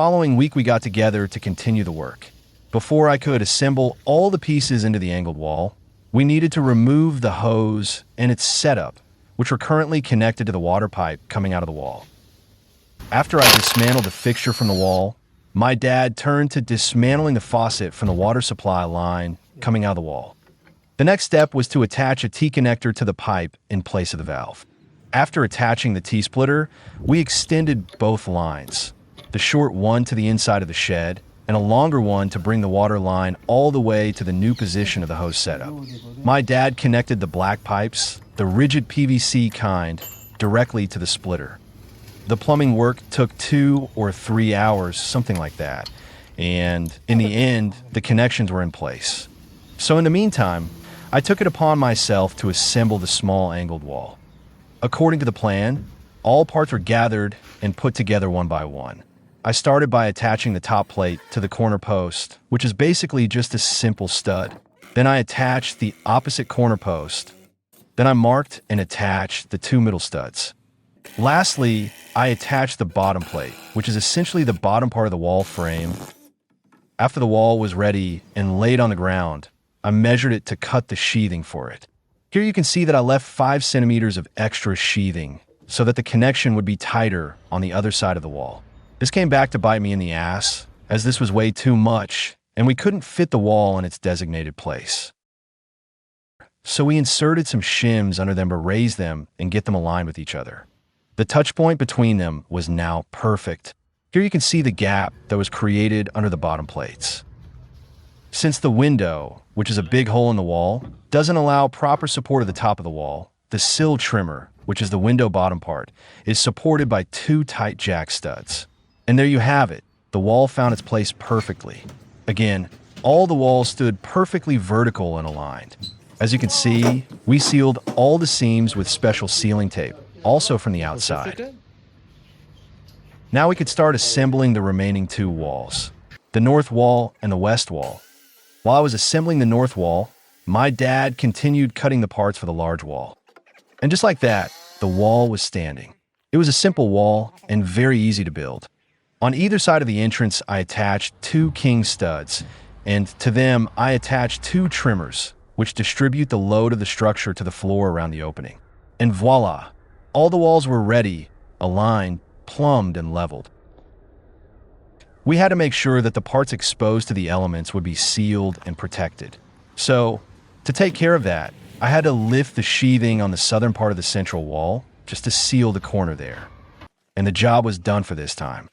Following week, we got together to continue the work. Before I could assemble all the pieces into the angled wall, we needed to remove the hose and its setup, which were currently connected to the water pipe coming out of the wall. After I dismantled the fixture from the wall, my dad turned to dismantling the faucet from the water supply line coming out of the wall. The next step was to attach a T-connector to the pipe in place of the valve. After attaching the T-splitter, we extended both lines, the short one to the inside of the shed and a longer one to bring the water line all the way to the new position of the hose setup. My dad connected the black pipes, the rigid PVC kind, directly to the splitter. The plumbing work took 2 or 3 hours, something like that, and in the end, the connections were in place. So in the meantime, I took it upon myself to assemble the small angled wall. According to the plan, all parts were gathered and put together one by one. I started by attaching the top plate to the corner post, which is basically just a simple stud. Then I attached the opposite corner post. Then I marked and attached the 2 middle studs. Lastly, I attached the bottom plate, which is essentially the bottom part of the wall frame. After the wall was ready and laid on the ground, I measured it to cut the sheathing for it. Here you can see that I left 5 centimeters of extra sheathing so that the connection would be tighter on the other side of the wall. This came back to bite me in the ass, as this was way too much, and we couldn't fit the wall in its designated place. So we inserted some shims under them to raise them and get them aligned with each other. The touch point between them was now perfect. Here you can see the gap that was created under the bottom plates. Since the window, which is a big hole in the wall, doesn't allow proper support of the top of the wall, the sill trimmer, which is the window bottom part, is supported by 2 tight jack studs. And there you have it. The wall found its place perfectly. Again, all the walls stood perfectly vertical and aligned. As you can see, we sealed all the seams with special sealing tape, also from the outside. Now we could start assembling the remaining 2 walls, the north wall and the west wall. While I was assembling the north wall, my dad continued cutting the parts for the large wall. And just like that, the wall was standing. It was a simple wall and very easy to build. On either side of the entrance, I attached 2 king studs, and to them, I attached 2 trimmers, which distribute the load of the structure to the floor around the opening. And voila! All the walls were ready, aligned, plumbed, and leveled. We had to make sure that the parts exposed to the elements would be sealed and protected. So, to take care of that, I had to lift the sheathing on the southern part of the central wall just to seal the corner there. And the job was done for this time.